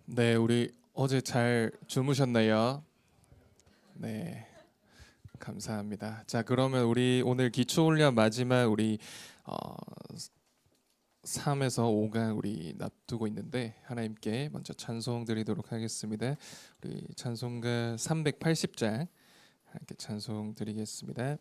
네, 우리 어제 잘 주무셨나요? 네, 감사합니다. 자, 그러면 우리 오늘 기초 훈련 마지막 우리 어, 3에서 5강 우리 납두고 있는데 하나님께 먼저 찬송 드리도록 하겠습니다. 우리 찬송가 380장 하나님께 찬송 드리겠습니다.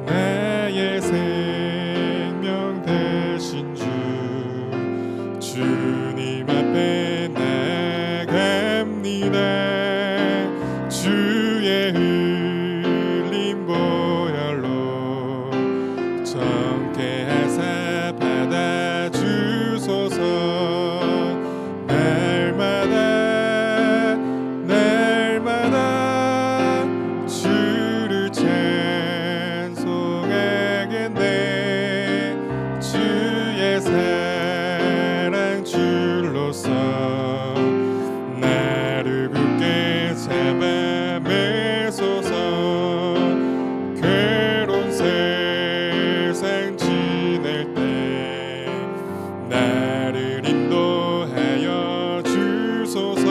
나의 생명 되신 주 주님 앞에 나갑니다. 주의 흘린 보혈로 정케 하사 받아 주소서. 날마다 주를 찬송하겠네. 주의 사랑 줄로서 나를 굳게 잡아 매소서. 괴로운 세상 지낼 때 나를 인도하여 주소서.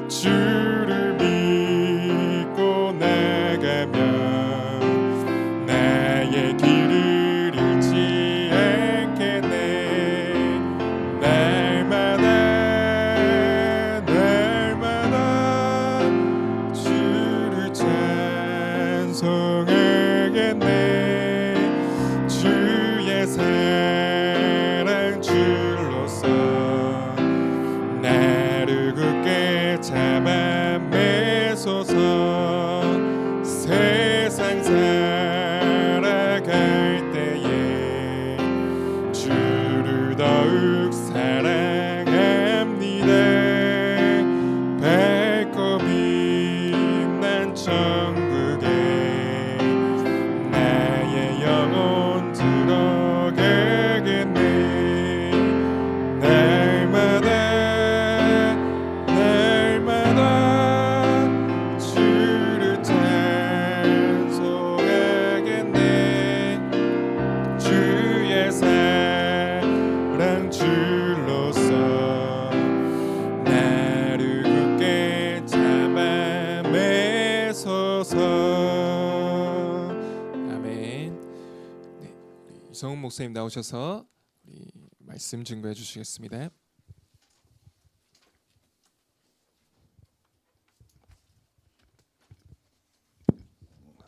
주를 믿고 나가면 나의 길을 잃지 않겠네. 날마다 주를 찬송하겠네. 주의 사랑 줄로서 나를 굳게 잡아 매소서. 세상 살아갈 때에 주를 더욱 사랑합니다. 밝고 빛난 천국에 나의 영혼 들어가겠네. 날마다 주를 찬송하겠네. 주의 사랑 줄로서 나를 굳게 잡아 매소서. 아멘. 네, 우리 이성훈 목사님 나오셔서 우리 말씀 증거해 주시겠습니다.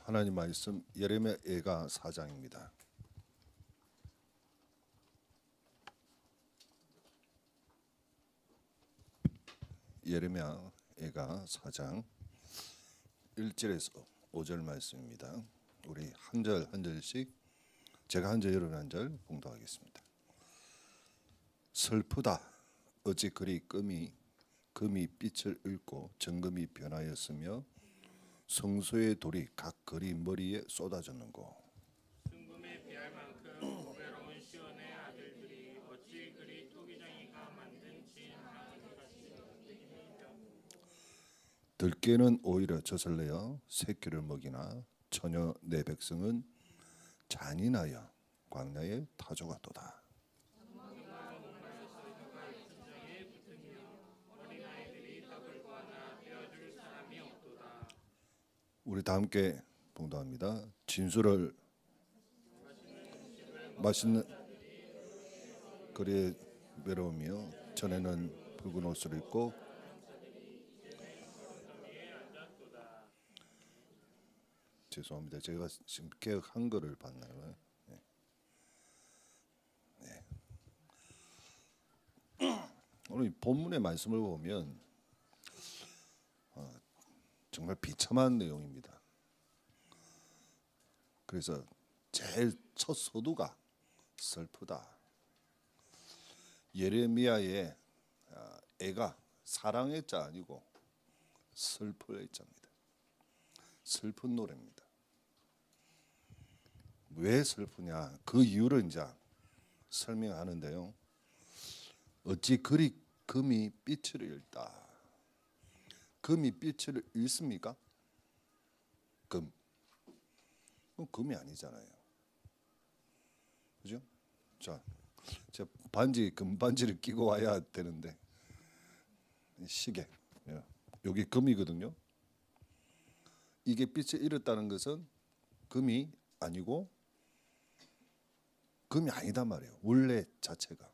하나님 말씀 예레미야가 4장입니다. 예레미야가 4장 1절에서 5절 말씀입니다. 우리 한 절 한 절씩 제가 한 절 여러분 한 절 봉독하겠습니다. 슬프다 어찌 그리 금이 빛을 잃고 정금이 변하였으며 성소의 돌이 각 거리 머리에 쏟아졌는고. 순금에 비할 만큼 외로운 시온의 아들들이 어찌 그리 토기장이가 만든 진 하늘 같이 들깨는 오히려 젖을 내어 새끼를 먹이나 처녀 내 백성은 잔인하여 광야에 타조가도다. 우리 다 함께 봉독합니다. 진수를 맛있는 그리에 외로우며 전에는 붉은 옷을 입고. 죄송합니다. 제가 지금 개혁 한글을 봤나요? 네. 오늘 본문의 말씀을 보면 정말 비참한 내용입니다. 그래서 제일 첫 소두가 슬프다. 예레미야의 애가 사랑의 자 아니고 슬픔의 자입니다. 슬픈 노래입니다. 왜 슬프냐? 그 이유를 이제 설명하는데요. 어찌 그리 금이 빛을 잃다. 금이 빛을 잃습니까? 금. 그럼 금이 아니잖아요. 그죠? 자, 제가 금반지를 끼고 와야 되는데 시계. 여기 금이거든요. 이게 빛을 잃었다는 것은 금이 아니고 금이 아니다 말이에요. 원래 자체가.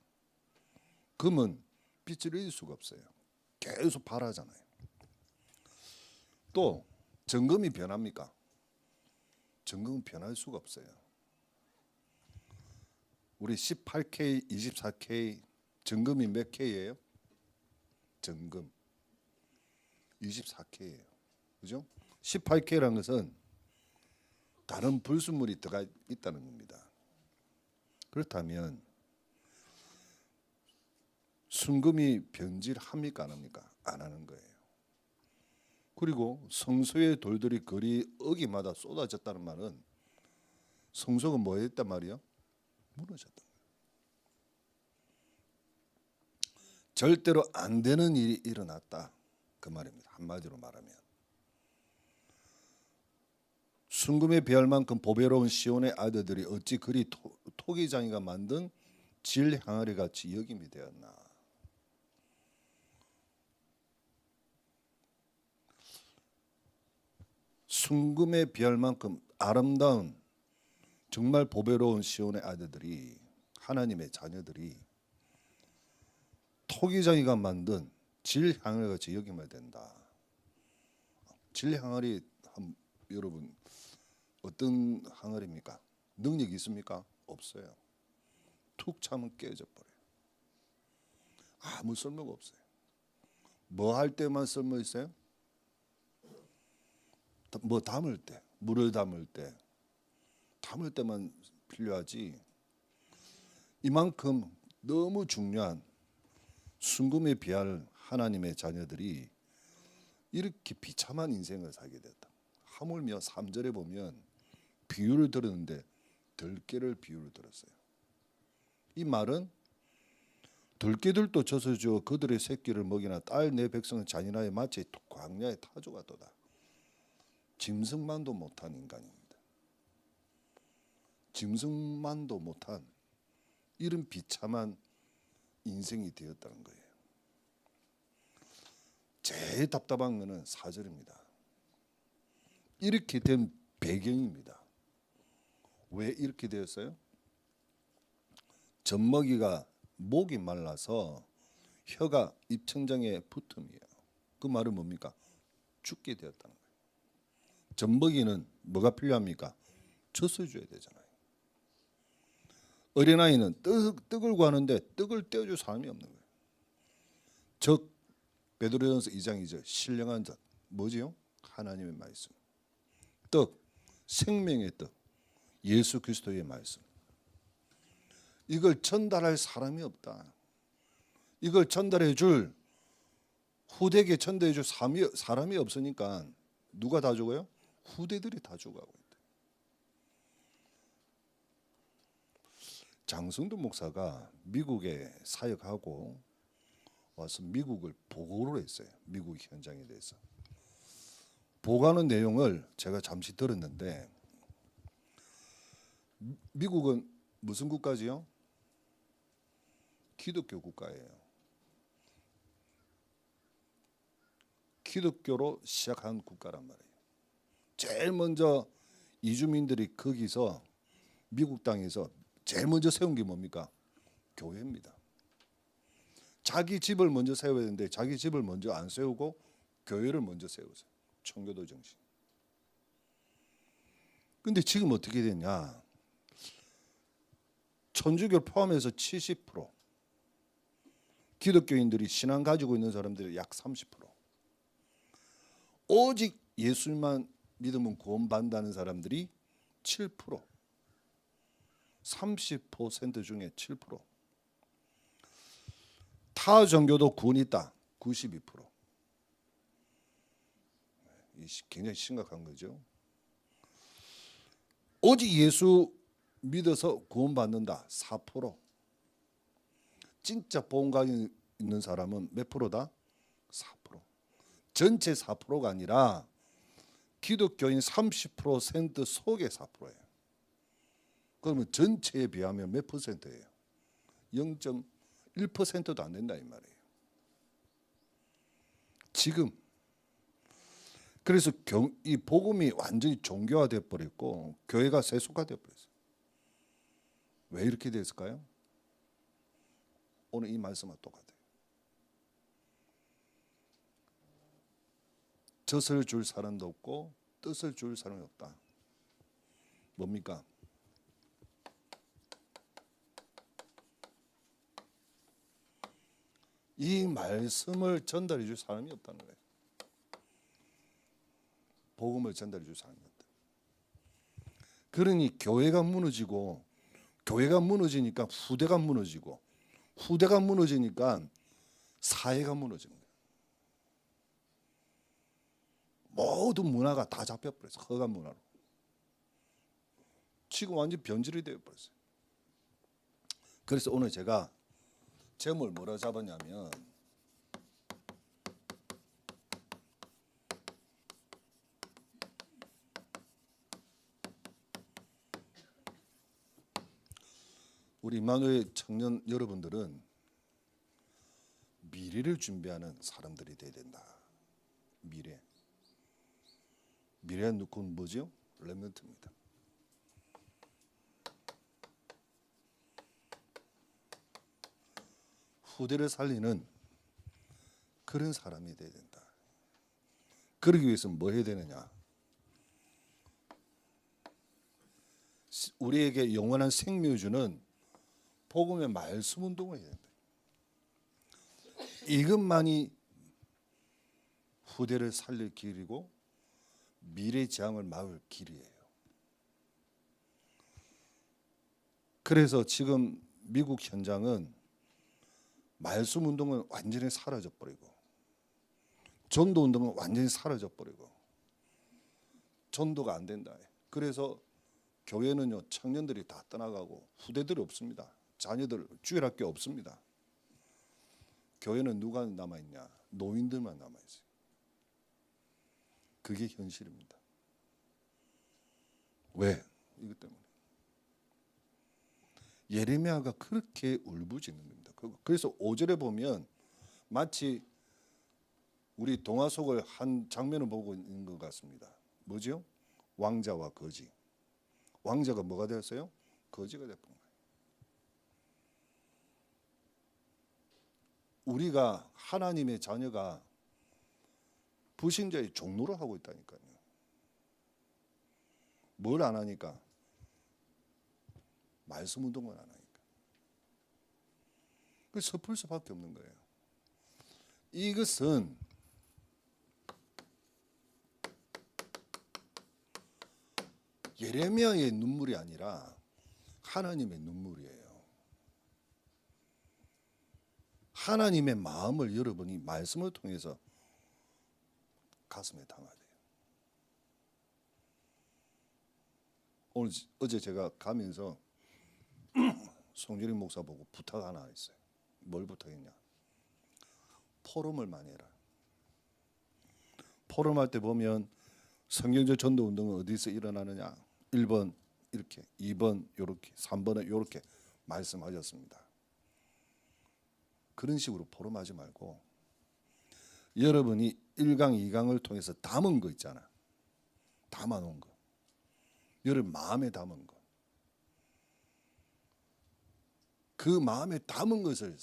금은 빛을 잃을 수가 없어요. 계속 발하잖아요. 또 정금이 변합니까? 정금은 변할 수가 없어요. 우리 18K, 24K 정금이 몇 K예요? 정금 24K예요. 그죠? 18K라는 것은 다른 불순물이 들어가 있다는 겁니다. 그렇다면 순금이 변질합니까 안 합니까? 안 하는 거예요. 그리고 성소의 돌들이 거리 어기마다 쏟아졌다는 말은 성소가 뭐 했단 말이요? 무너졌다. 절대로 안 되는 일이 일어났다. 그 말입니다. 한마디로 말하면. 순금에 비할 만큼 보배로운 시온의 아들들이 어찌 그리 토기장이가 만든 질 항아리 같이 여김이 되었나. 순금에 비할 만큼 아름다운 정말 보배로운 시온의 아들들이 하나님의 자녀들이 토기장이가 만든 질 항아리 같이 여기면 된다. 질 항아리 여러분 어떤 항아리입니까? 능력이 있습니까? 없어요. 툭 차면 깨져 버려요. 아무 쓸모가 없어요. 뭐 할 때만 쓸모 있어요? 뭐 담을 때, 물을 담을 때만 필요하지. 이만큼 너무 중요한 순금에 비할 하나님의 자녀들이 이렇게 비참한 인생을 살게 됐다. 하물며 3절에 보면 비유를 들었는데 들깨를 비유를 들었어요. 이 말은 들깨들도 젖어 주어 그들의 새끼를 먹이나 딸 내 백성은 잔인하여 마치 광야의 타조가 도다. 짐승만도 못한 인간입니다. 짐승만도 못한 이런 비참한 인생이 되었다는 거예요. 제일 답답한 것은 4절입니다. 이렇게 된 배경입니다. 왜 이렇게 되었어요? 젖먹이가 목이 말라서 혀가 입천장에 붙음이에요. 그 말은 뭡니까? 죽게 되었다는 거예요. 젖먹이는 뭐가 필요합니까? 젖을 줘야 되잖아요. 어린아이는 떡을 구하는데 떡을 떼어줄 사람이 없는 거예요. 즉 베드로전서 2장 2절 신령한 젖 뭐지요? 하나님의 말씀. 떡 생명의 떡 예수 그리스도의 말씀. 이걸 전달할 사람이 없다. 이걸 전달해 줄 후대에게 전달해 줄 사람이 없으니까 누가 다 죽어요? 후대들이 다 죽어가고 있다. 장성두 목사가 미국에 사역하고 와서 미국을 보고를 했어요. 미국 현장에 대해서. 보고하는 내용을 제가 잠시 들었는데 미국은 무슨 국가지요? 기독교 국가예요. 기독교로 시작한 국가란 말이에요. 제일 먼저 이주민들이 거기서 미국 땅에서 제일 먼저 세운 게 뭡니까? 교회입니다. 자기 집을 먼저 세워야 되는데 자기 집을 먼저 안 세우고 교회를 먼저 세우세요. 청교도 정신. 근데 지금 어떻게 되냐? 천주교를 포함해서 70%, 기독교인들이 신앙 가지고 있는 사람들이 약 30%, 오직 예수만 믿으면 구원받는다는 사람들이 7%, 30% 중에 7%, 타 종교도 구원이 있다 92%. 굉장히 심각한 거죠. 오직 예수 믿어서 구원받는다 4%, 진짜 복음가진 있는 사람은 몇 프로다? 4%. 전체 4%가 아니라 기독교인 30% 속의 4%예요. 그러면 전체에 비하면 몇 퍼센트예요? 0.1%도 안 된다 이 말이에요. 지금 그래서 이 복음이 완전히 종교화돼 버렸고 교회가 세속화돼 버렸어요. 왜 이렇게 됐을까요? 오늘 이 말씀과 똑같아요. 젖을 줄 사람도 없고 뜻을 줄 사람이 없다. 뭡니까? 이 말씀을 전달해 줄 사람이 없다는 거예요. 복음을 전달해 줄 사람이 없다. 그러니 교회가 무너지고 교회가 무너지니까 후대가 무너지고 후대가 무너지니까 사회가 무너지는 거예요. 모든 문화가 다 잡혀버렸어요. 허간 문화로. 지금 완전 변질이 되어버렸어요. 그래서 오늘 제가 제목을 뭐라 잡았냐면 우리 임마누엘 청년 여러분들은 미래를 준비하는 사람들이 돼야 된다. 미래는 누군 뭐죠? 렘넌트입니다. 후대를 살리는 그런 사람이 돼야 된다. 그러기 위해서는 뭐 해야 되느냐? 우리에게 영원한 생명을 주는 복음의 말씀 운동을 해야 된다. 이것만이 후대를 살릴 길이고 미래 재앙을 막을 길이에요. 그래서 지금 미국 현장은 말씀 운동은 완전히 사라져 버리고 전도 운동은 완전히 사라져 버리고 전도가 안 된다. 그래서 교회는요 청년들이 다 떠나가고 후대들이 없습니다. 자녀들 주일학교 없습니다. 교회는 누가 남아 있냐? 노인들만 남아 있어요. 그게 현실입니다. 왜? 이것 때문에. 예레미야가 그렇게 울부짖는 겁니다. 그래서 5절에 보면 마치 우리 동화 속을 한 장면을 보고 있는 것 같습니다. 뭐죠? 왕자와 거지. 왕자가 뭐가 되었어요? 거지가 됐던 거예요. 우리가 하나님의 자녀가 불신자의 종노를 하고 있다니까요. 뭘 안 하니까? 말씀 운동을 안 하니까. 그래서 섣을 수밖에 없는 거예요. 이것은 예레미야의 눈물이 아니라 하나님의 눈물이에요. 하나님의 마음을 여러분이 말씀을 통해서 가슴에 담아야 돼요. 어제 제가 가면서 송준희 목사 보고 부탁 하나 했어요. 뭘 부탁했냐? 포럼을 많이 해라. 포럼할 때 보면 성경적 전도 운동은 어디서 일어나느냐? 1번 이렇게, 2번 이렇게, 3번은 이렇게 말씀하셨습니다. 그런 식으로 포럼하지 말고 여러분이 1강, 2강을 통해서 담은 거 있잖아. 담아놓은 거. 여러분 마음에 담은 거. 그 마음에 담은 것을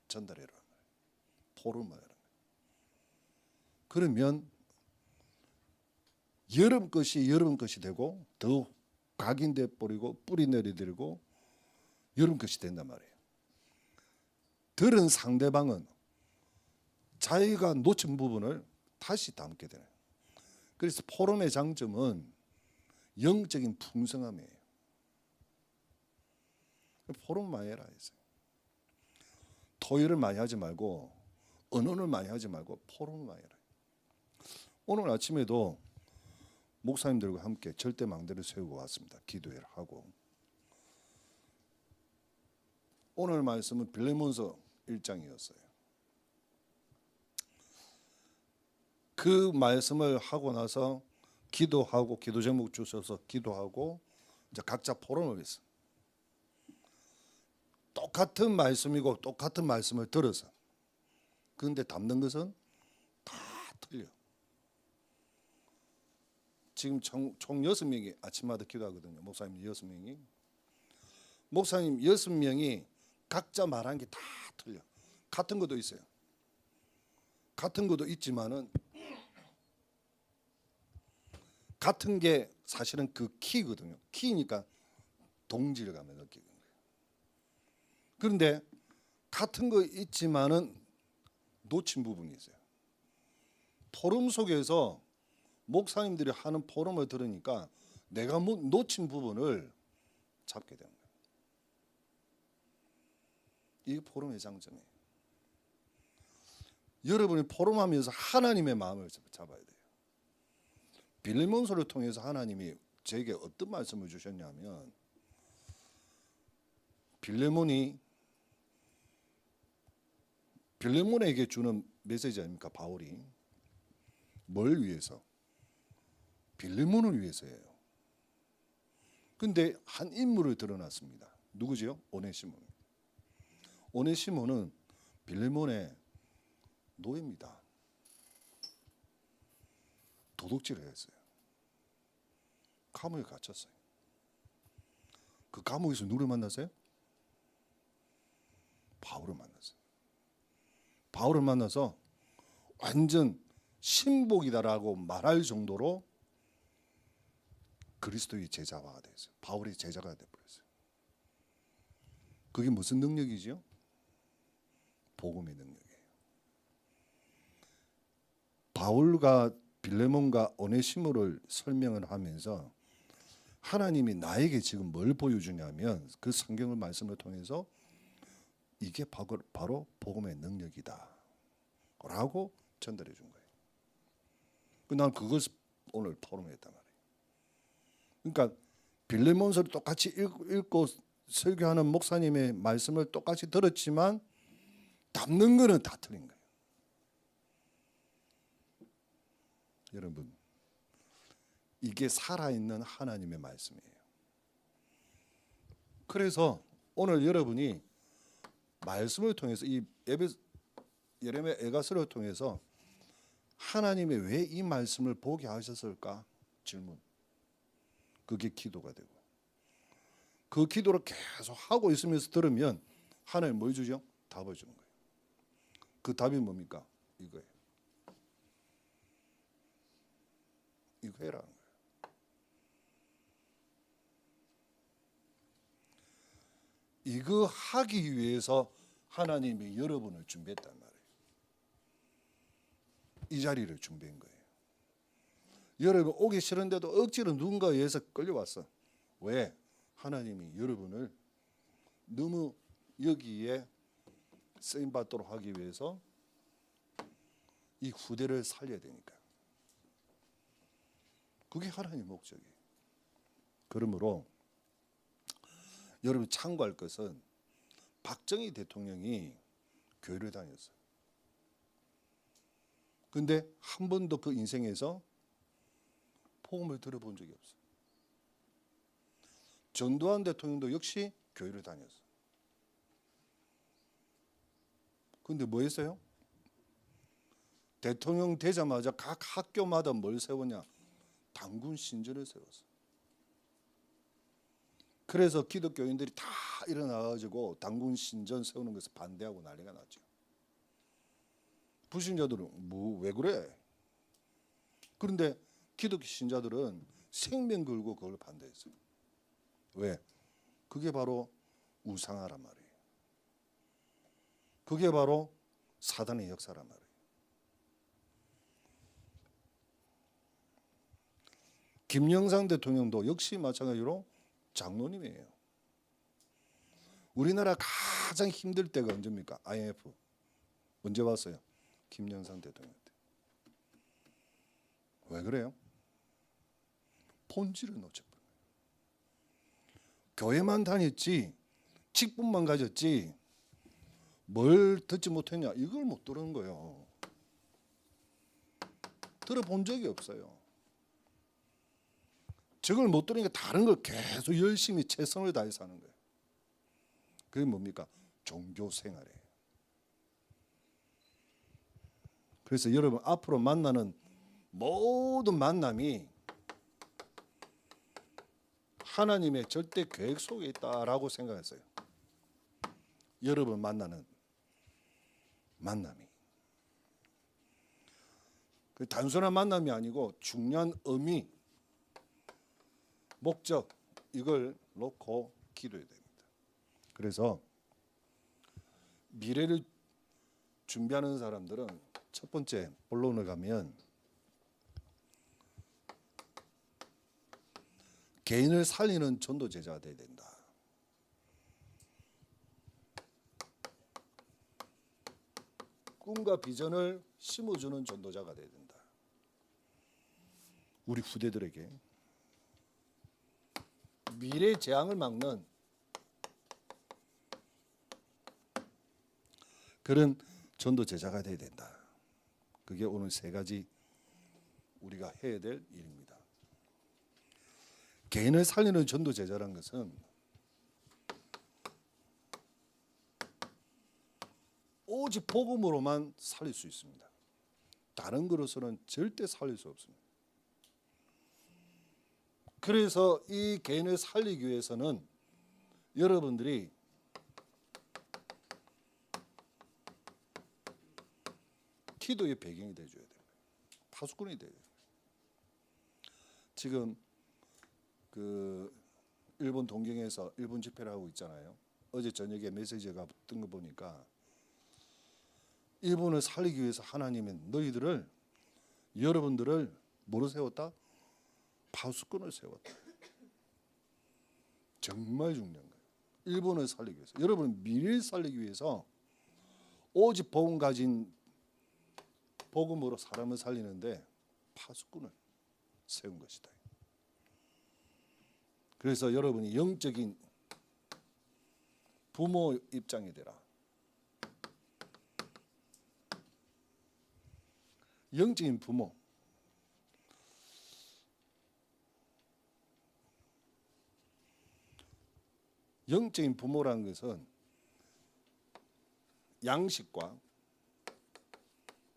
전달해라. 포럼을 해라. 그러면 여러분 것이 되고 더 각인돼 버리고 뿌리 내리들고 여러분 것이 된단 말이에요. 들은 상대방은 자기가 놓친 부분을 다시 담게 되는. 그래서 포럼의 장점은 영적인 풍성함이에요. 포럼 많이 해라 했어요. 토의를 많이 하지 말고 언어를 많이 하지 말고 포럼을 많이 해라. 오늘 아침에도 목사님들과 함께 절대 망대를 세우고 왔습니다. 기도회를 하고. 오늘 말씀은 빌레몬서 1장이었어요. 그 말씀을 하고 나서 기도하고 기도 제목 주셔서 기도하고 이제 각자 포럼을 했어. 똑같은 말씀이고 똑같은 말씀을 들어서 그런데 담는 것은 다 틀려. 지금 총 6명이 아침마다 기도하거든요. 목사님 6명이. 목사님 6명이 각자 말한 게 다 틀려. 같은 것도 있어요. 같은 것도 있지만은 같은 게 사실은 그 키거든요. 키니까 동질감을 느끼는 거예요. 그런데 같은 거 있지만은 놓친 부분이 있어요. 포럼 속에서 목사님들이 하는 포럼을 들으니까 내가 놓친 부분을 잡게 되는 거예요. 이게 포럼의 장점이에요. 여러분이 포럼하면서 하나님의 마음을 잡아야 돼요. 빌레몬서를 통해서 하나님이 저에게 어떤 말씀을 주셨냐면 빌레몬에게 주는 메시지 아닙니까? 바울이 뭘 위해서? 빌레몬을 위해서예요. 근데 한 인물을 드러났습니다. 누구지요? 오네시몬. 오네시몬은 빌레몬의 노예입니다. 도둑질을 했어요. 감옥에 갇혔어요. 그 감옥에서 누구를 만났어요? 바울을 만났어요. 바울을 만나서 완전 신복이다라고 말할 정도로 그리스도의 제자가 됐어요. 바울의 제자가 되어버렸어요. 그게 무슨 능력이죠? 복음의 능력이에요. 바울과 빌레몬과 오네시모를 설명을 하면서 하나님이 나에게 지금 뭘 보여주냐면 그 성경을 말씀을 통해서 이게 바로 복음의 능력이다 라고 전달해 준 거예요. 난 그것을 오늘 포럼했단 말이에요. 그러니까 빌레몬서를 똑같이 읽고 설교하는 목사님의 말씀을 똑같이 들었지만 담는 거는 다 틀린 거예요. 여러분, 이게 살아있는 하나님의 말씀이에요. 그래서 오늘 여러분이 말씀을 통해서 이 예레미야 에가서를 통해서 하나님이 왜 이 말씀을 보게 하셨을까? 질문. 그게 기도가 되고 그 기도를 계속 하고 있으면서 들으면 하나님 뭘 주죠? 답을 주는 거예요. 그 답이 뭡니까? 이거예요. 이거 해라는 거예요. 이거 하기 위해서 하나님이 여러분을 준비했단 말이에요. 이 자리를 준비한 거예요. 여러분 오기 싫은데도 억지로 누군가에 의해서 끌려왔어. 왜? 하나님이 여러분을 너무 여기에 쓰임받도록 하기 위해서 이 후대를 살려야 되니까. 그게 하나님의 목적이에요. 그러므로 여러분 참고할 것은 박정희 대통령이 교회를 다녔어요. 근데 한 번도 그 인생에서 복음을 들어본 적이 없어요. 전두환 대통령도 역시 교회를 다녔어요. 근데 뭐 했어요? 대통령 되자마자 각 학교마다 뭘 세웠냐? 단군 신전을 세웠어요. 그래서 기독교인들이 다 일어나가지고 단군 신전 세우는 것을 반대하고 난리가 났죠. 불신자들은 뭐 왜 그래? 그런데 기독교 신자들은 생명 걸고 그걸 반대했어요. 왜? 그게 바로 우상화란 말이에요. 그게 바로 사단의 역사란 말이에요. 김영삼 대통령도 역시 마찬가지로 장로님이에요. 우리나라 가장 힘들 때가 언제입니까? IMF. 언제 왔어요? 김영삼 대통령 때. 왜 그래요? 본질을 놓쳐버려요. 교회만 다녔지, 직분만 가졌지, 뭘 듣지 못했냐? 이걸 못 들은 거예요. 들어본 적이 없어요. 저걸 못 들으니까 다른 걸 계속 열심히 최선을 다해서 하는 거예요. 그게 뭡니까? 종교 생활이에요. 그래서 여러분 앞으로 만나는 모든 만남이 하나님의 절대 계획 속에 있다라고 생각했어요. 여러분 만나는 만남이 그 단순한 만남이 아니고 중요한 의미, 목적 이걸 놓고 기도해야 됩니다. 그래서 미래를 준비하는 사람들은 첫 번째 본론을 가면 개인을 살리는 전도 제자가 돼야 된다. 꿈과 비전을 심어주는 전도자가 돼야 된다. 우리 후대들에게 미래 재앙을 막는 그런 전도 제자가 돼야 된다. 그게 오늘 세 가지 우리가 해야 될 일입니다. 개인을 살리는 전도 제자라는 것은 오직 복음으로만 살릴 수 있습니다. 다른 것으로는 절대 살릴 수 없습니다. 그래서 이 개인을 살리기 위해서는 여러분들이 기도의 배경이 되어줘야 돼요. 파수꾼이 돼요. 지금 그 일본 동경에서 일본 집회를 하고 있잖아요. 어제 저녁에 메시지가 뜬 거 보니까 일본을 살리기 위해서 하나님은 너희들을 여러분들을 뭐로 세웠다? 파수꾼을 세웠다. 정말 중요한 거예요. 일본을 살리기 위해서. 여러분 미래를 살리기 위해서 오직 복음 가진 복음으로 사람을 살리는데 파수꾼을 세운 것이다. 그래서 여러분이 영적인 부모 입장이 되라. 영적인 부모. 영적인 부모라는 것은 양식과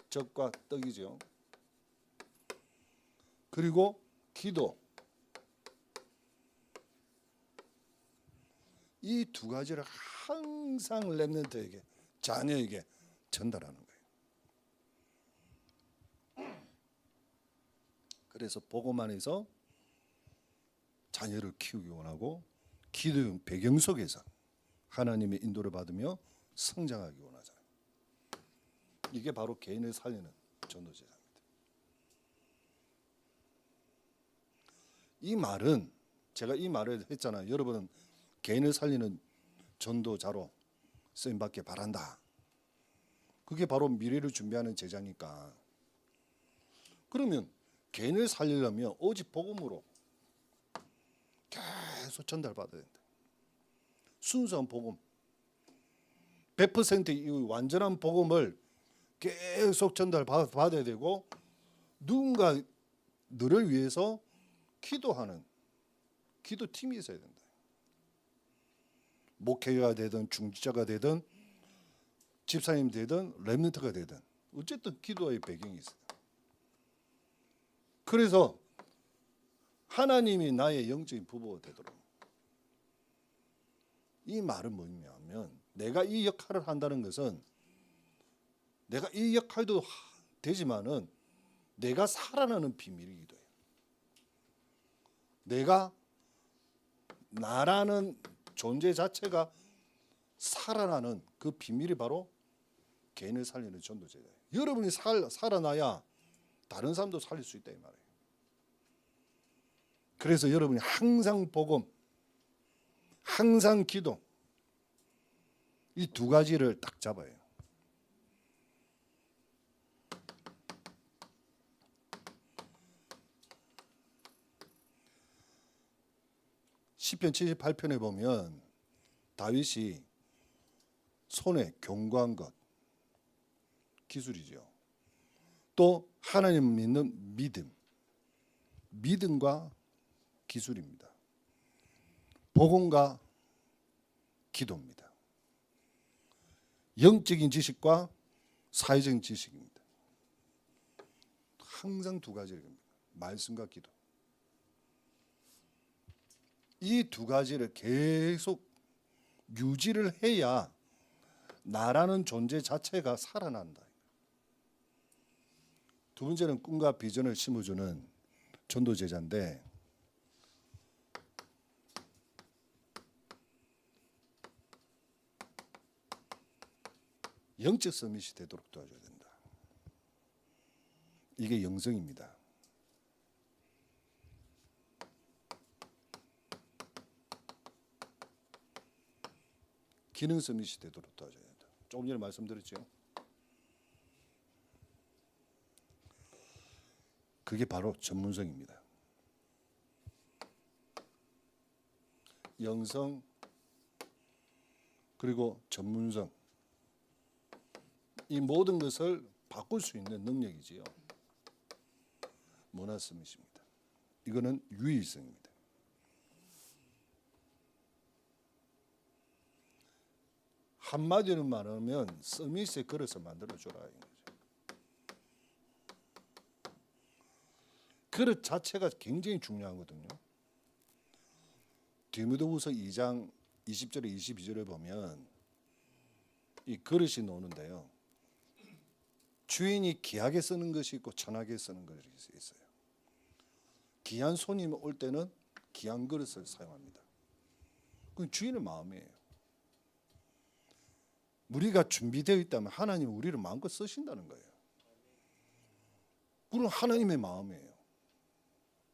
젖과 떡이죠. 그리고 기도. 이 두 가지를 항상 렘넌트에게 자녀에게 전달하는 거예요. 그래서 복음 안에서 자녀를 키우기 원하고 기도의 배경 속에서 하나님의 인도를 받으며 성장하기 원하잖아요. 이게 바로 개인을 살리는 전도제자입니다. 이 말은 제가 이 말을 했잖아요. 여러분은 개인을 살리는 전도자로 쓰임 받길 바란다. 그게 바로 미래를 준비하는 제자니까. 그러면 개인을 살리려면 오직 복음으로 계속 전달받아야 된다. 순수한 복음, 100%이 완전한 복음을 계속 전달받아야 되고 누군가 너를 위해서 기도하는 기도팀이 있어야 된다. 목회가 되든 중지자가 되든 집사님 되든 렘넌트가 되든 어쨌든 기도의 배경이 있어요. 그래서 하나님이 나의 영적인 부부가 되도록. 이 말은 뭐냐면 내가 이 역할을 한다는 것은 내가 이 역할도 되지만은 내가 살아나는 비밀이기도 해요. 내가 나라는 존재 자체가 살아나는 그 비밀이 바로 개인을 살리는 전도제예요. 여러분이 살아나야 다른 사람도 살릴 수 있다 이 말이에요. 그래서 여러분이 항상 복음, 항상 기도 이 두 가지를 딱 잡아요. 시편 78편에 보면 다윗이 손에 견고한 것, 기술이죠. 또 하나님 믿는 믿음과 기술입니다. 복음과 기도입니다. 영적인 지식과 사회적인 지식입니다. 항상 두 가지입니다. 말씀과 기도. 이 두 가지를 계속 유지를 해야 나라는 존재 자체가 살아난다. 두 번째는 꿈과 비전을 심어주는 전도 제자인데, 영적 서밋이 되도록 도와줘야 된다. 이게 영성입니다. 기능 서밋이 되도록 도와줘야 된다. 조금 전에 말씀드렸죠. 그게 바로 전문성입니다. 영성 그리고 전문성, 이 모든 것을 바꿀 수 있는 능력이지요. 문화 서밋입니다. 이거는 유일성입니다. 한마디로 말하면 서밋의 그릇을 만들어줘라 이거죠. 그릇 자체가 굉장히 중요하거든요. 디모데후서 2장 20절에 22절에 보면 이 그릇이 나오는데요. 주인이 귀하게 쓰는 것이 있고 천하게 쓰는 것이 있어요. 귀한 손님 올 때는 귀한 그릇을 사용합니다. 그건 주인의 마음이에요. 우리가 준비되어 있다면 하나님은 우리를 마음껏 쓰신다는 거예요. 그건 하나님의 마음이에요.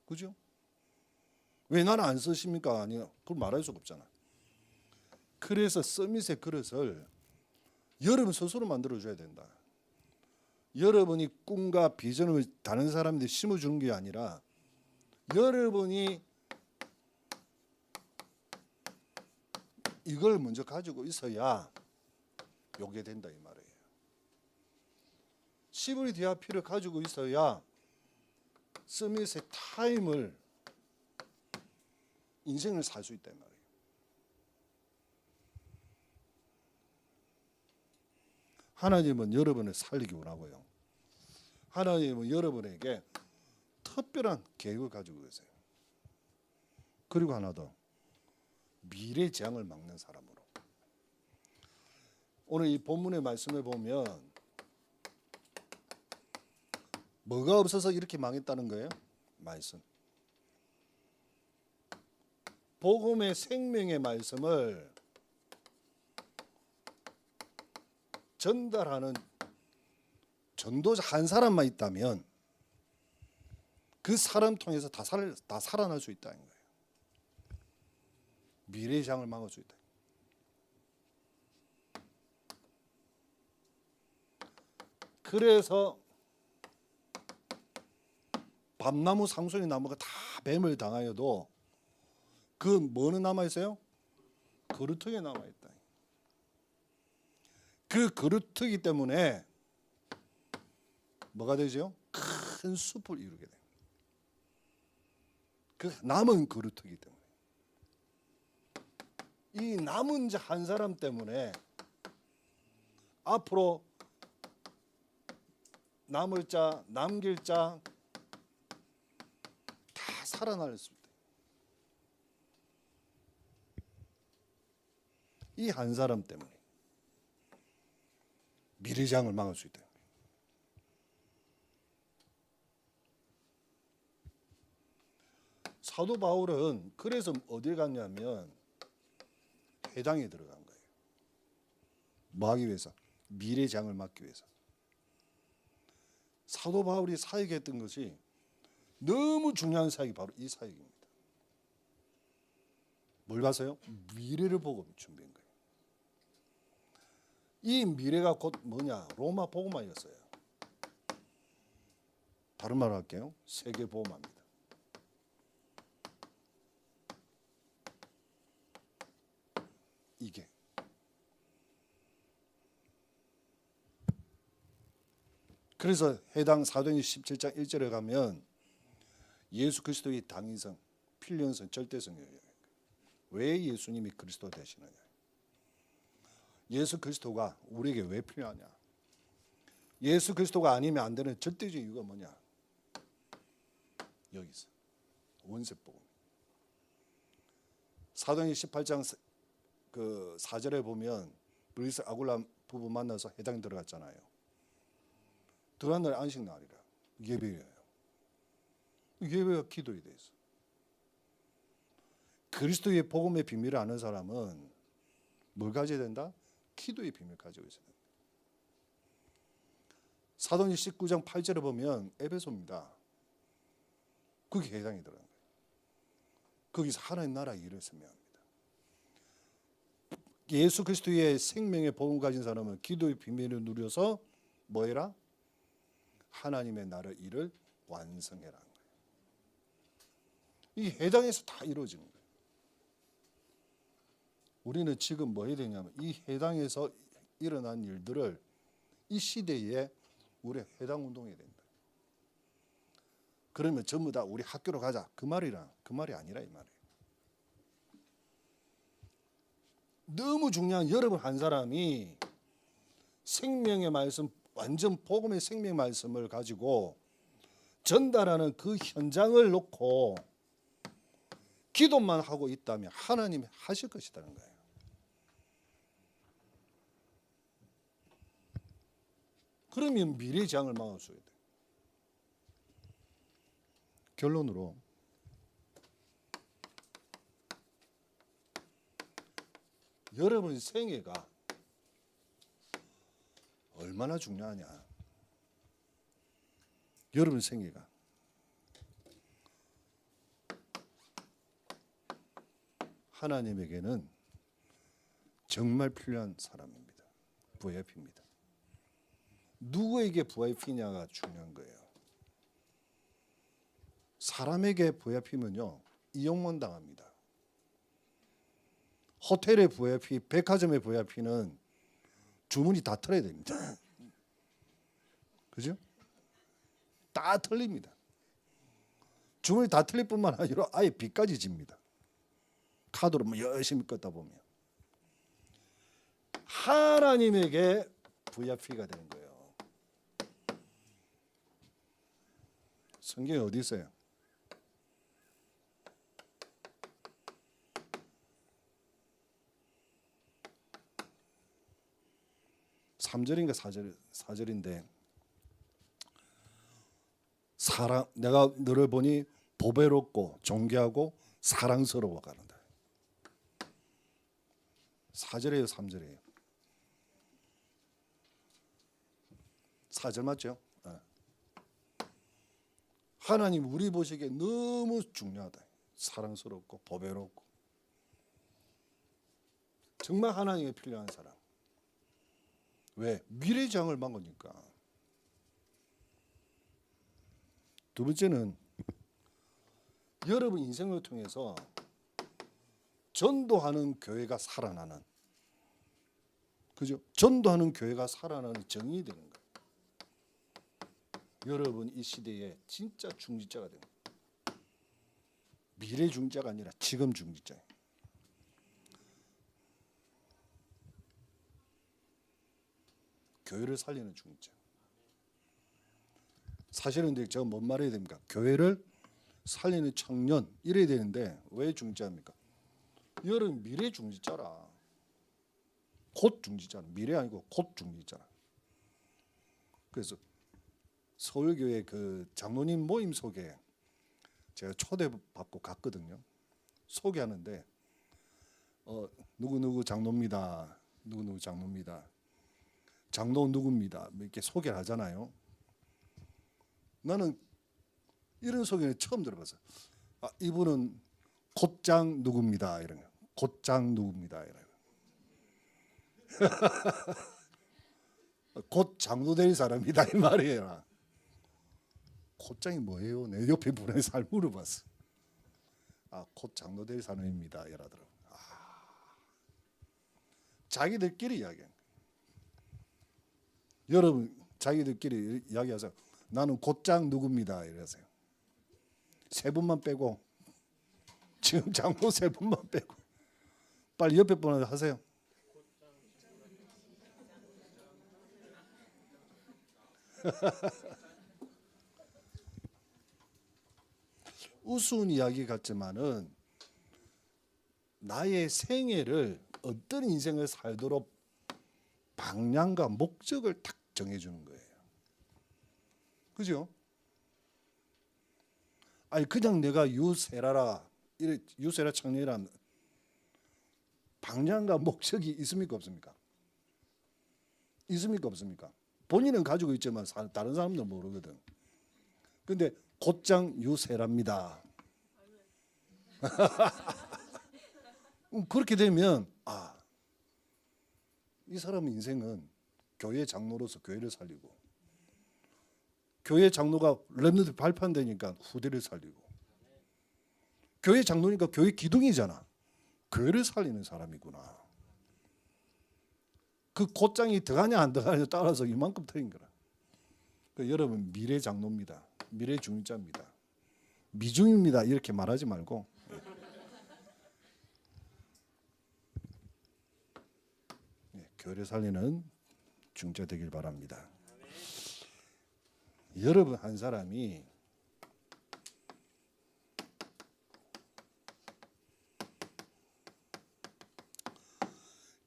그죠? 왜 나는 안 쓰십니까? 아니요. 그걸 말할 수가 없잖아. 그래서 서밋의 그릇을 여러분 스스로 만들어줘야 된다. 여러분이 꿈과 비전을 다른 사람들이 심어주는 게 아니라 여러분이 이걸 먼저 가지고 있어야 요게 된다 이 말이에요. 시브리 디아피를 가지고 있어야 서밋의 타임을 인생을 살 수 있다 이 말이에요. 하나님은 여러분을 살리기 원하고요. 하나님은 여러분에게 특별한 계획을 가지고 계세요. 그리고 하나 더, 미래 재앙을 막는 사람으로. 오늘 이 본문의 말씀을 보면 뭐가 없어서 이렇게 망했다는 거예요? 말씀. 복음의 생명의 말씀을 전달하는 전도자 한 사람만 있다면 그 사람 통해서 다 살아날 수 있다는 거예요. 미래의 장을 막을 수 있다. 그래서 밤나무 상수리 나무가 다 뱀을 당하여도 그 뭐는 남아 있어요? 그루터기에 남아 있다. 그 그루터기 때문에 뭐가 되죠? 큰 숲을 이루게 돼요. 그 남은 그루터기 때문에. 이 남은 자 한 사람 때문에 앞으로 남을 자, 남길 자 다 살아날 수 있다. 이 한 사람 때문에 미래장을 막을 수 있다. 사도 바울은 그래서 어딜 갔냐면 회당에 들어간 거예요. 뭐 하기 위해서? 미래장을 막기 위해서. 사도 바울이 사역했던 것이 너무 중요한 사역이 바로 이 사역입니다. 뭘 봐서요? 미래를 보고 준비한 거예요. 이 미래가 곧 뭐냐? 로마 복음화였어요. 다른 말로 할게요. 세계 복음화입니다. 이게 그래서 해당 사도행전 17장 1절에 가면 예수 그리스도의 당위성, 필연성, 절대성이에요. 왜 예수님이 그리스도 되시느냐? 예수 그리스도가 우리에게 왜 필요하냐? 예수 그리스도가 아니면 안 되는 절대적인 이유가 뭐냐? 여기서 원세복음. 사도행전 18장 그 4절에 보면 브리스 아굴라 부부 만나서 회당 들어갔잖아요. 들어간 날 안식 날이라. 예배예요. 예배가 기도에 대해서. 그리스도의 복음의 비밀을 아는 사람은 뭘 가져야 된다? 기도의 비밀을 가지고 있어야 된다. 사도행전 19장 8절에 보면 에베소입니다. 거기 해당이 들어간 거예요. 거기서 하나님 나라 일을 설명합니다. 예수 그리스도의 생명의 복음 가진 사람은 기도의 비밀을 누려서 뭐 해라? 하나님의 나라 일을 완성해라. 이 해당에서 다 이루어지는 거예요. 우리는 지금 뭐 해야 되냐면 이 해당에서 일어난 일들을 이 시대에 우리 해당 운동해야 된다. 그러면 전부 다 우리 학교로 가자. 그 말이 아니라 이 말이에요. 너무 중요한 여러분 한 사람이 생명의 말씀, 완전 복음의 생명 말씀을 가지고 전달하는 그 현장을 놓고 기도만 하고 있다면 하나님이 하실 것이라는 거예요. 그러면 미래의 재앙을 막을 수 있어요. 결론으로 여러분 생애가 얼마나 중요하냐. 여러분 생애가 하나님에게는 정말 필요한 사람입니다. VIP입니다. 누구에게 VIP냐가 중요한 거예요. 사람에게 VIP면요 이용만 당합니다. 호텔의 VIP, 백화점의 VIP는 주문이 다 털어야 됩니다. 그죠? 다 털립니다. 주문이 다 틀릴 뿐만 아니라 아예 빚까지 집니다. 카드로 뭐 열심히 껐다 보면 하나님에게 VIP가 되는 거예요. 성경에 어디 있어요? 3절인가 4절인데 내가 너를 보니 보배롭고 존귀하고 사랑스러워 가는다. 4절이에요, 3절이에요. 4절 맞죠? 하나님 우리 보시기에 너무 중요하다. 사랑스럽고 보배롭고 정말 하나님에 필요한 사람. 왜? 미래의 장을 막으니까. 두 번째는 여러분 인생을 통해서 전도하는 교회가 살아나는, 그죠? 전도하는 교회가 살아나는 정인이 되는 거예요. 여러분 이 시대에 진짜 중지자가 되는 거예요. 미래 중지자가 아니라 지금 중지자예요. 교회를 살리는 중지자. 사실은 근데 제가 뭔 말해야 됩니까? 교회를 살리는 청년 이래야 되는데 왜 중지자입니까? 여러분 미래 중지자라. 곧 중지자라. 미래 아니고 곧 중지자라. 그래서 서울교회 그 장로님 모임 속에 제가 초대받고 갔거든요. 소개하는데 누구누구 장로입니다. 누구누구 장로입니다. 장로 누구입니다. 이렇게 소개를 하잖아요. 나는 이런 소개는 처음 들어봤어요. 이분은 곧장 누구입니다. 이런 거. 곧장 누구입니다. 이런 거. 곧 장로 될 사람이다 이 말이에요. 곧장이 뭐예요? 내 옆에 분에 잘 물어봤어. 곧 장로 될 사람입니다. 이러더라고. 자기들끼리 이야기하는 거예요. 여러분 자기들끼리 이야기하세요. 나는 곧장 누굽니다. 이러세요. 세 분만 빼고 지금 장로 세 분만 빼고 빨리 옆에 분한테 하세요. 우스운 이야기 같지만은 나의 생애를 어떤 인생을 살도록 방향과 목적을 딱 정해주는 거예요. 그죠? 아니 그냥 내가 유세라라 유세라 청년이란 방향과 목적이 있습니까 없습니까? 있습니까 없습니까? 본인은 가지고 있지만 다른 사람들은 모르거든. 근데 곧장 유세랍니다. 그렇게 되면 이 사람의 인생은 교회 장로로서 교회를 살리고 교회 장로가 렘넌트 발판되니까 후대를 살리고 교회 장로니까 교회 기둥이잖아. 교회를 살리는 사람이구나. 그 곧장이 들어가냐 안 들어가냐에 따라서 이만큼 틀린 거라. 여러분 미래 장로입니다. 미래 중자입니다. 미중입니다. 이렇게 말하지 말고 교회를 살리는 중자 되길 바랍니다. 여러분 한 사람이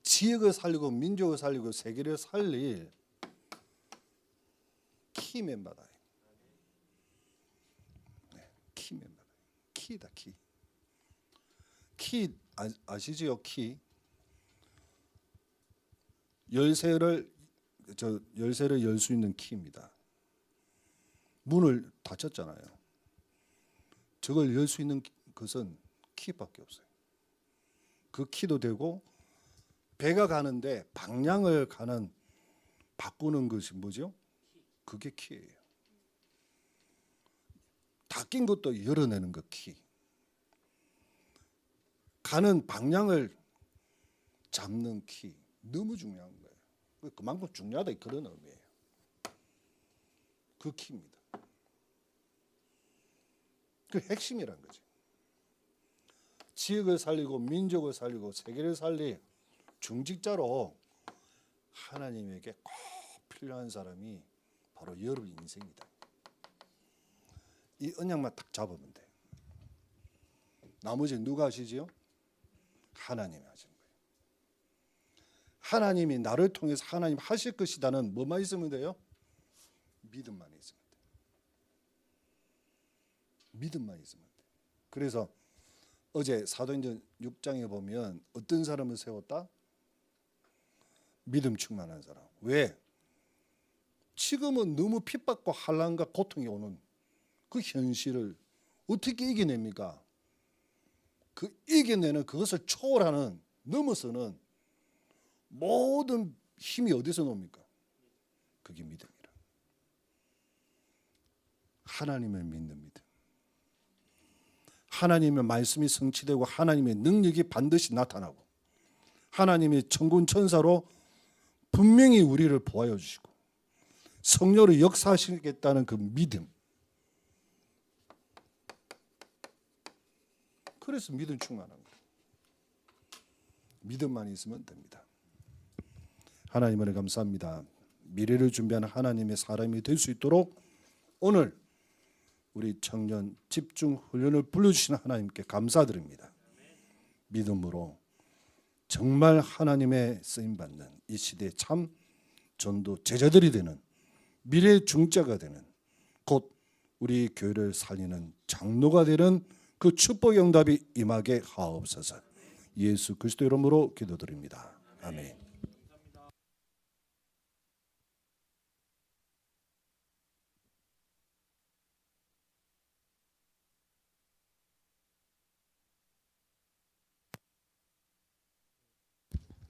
지역을 살리고 민족을 살리고 세계를 살릴 키 멤버다. 키 멤버다. 키다 키. 키 아시지요? 키. 열쇠를 열 수 있는 키입니다. 문을 닫혔잖아요. 저걸 열 수 있는 것은 키밖에 없어요. 그 키도 되고 배가 가는데 방향을 바꾸는 것이 뭐죠? 그게 키예요. 닫힌 것도 열어내는 것 키. 가는 방향을 잡는 키. 너무 중요한 거예요. 그만큼 중요하다 그런 의미예요. 그 키입니다. 그 핵심이란 거죠. 지역을 살리고 민족을 살리고 세계를 살릴 중직자로 하나님에게 꼭 필요한 사람이 바로 여러분 인생이다. 이 언약만 딱 잡으면 돼. 나머지 누가 하시지요? 하나님이 하시는 거예요. 하나님이 나를 통해서 하나님 하실 것이다는 뭐만 있으면 돼요? 믿음만 있으면 돼. 믿음만 있으면 돼. 그래서 어제 사도행전 6장에 보면 어떤 사람을 세웠다? 믿음 충만한 사람. 왜? 지금은 너무 핍박과 환난과 고통이 오는 그 현실을 어떻게 이겨냅니까? 그 이겨내는 그것을 초월하는 넘어서는 모든 힘이 어디서 놉니까? 그게 믿음이라. 하나님을 믿는 믿음. 하나님의 말씀이 성취되고 하나님의 능력이 반드시 나타나고 하나님의 천군 천사로 분명히 우리를 보호해 주시고 성령으로 역사하시겠다는 그 믿음. 그래서 믿음 충만한 거예요. 믿음만 있으면 됩니다. 하나님 은혜 감사합니다. 미래를 준비하는 하나님의 사람이 될 수 있도록 오늘 우리 청년 집중 훈련을 불러주시는 하나님께 감사드립니다. 믿음으로 정말 하나님의 쓰임받는 이 시대에 참 전도 제자들이 되는 미래 중자가 되는 곧 우리 교회를 살리는 장로가 되는 그 축복 응답이 임하게 하옵소서. 예수 그리스도 이름으로 기도드립니다. 아멘.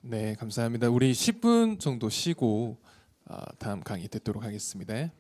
네, 감사합니다. 우리 10분 정도 쉬고 다음 강의 듣도록 하겠습니다.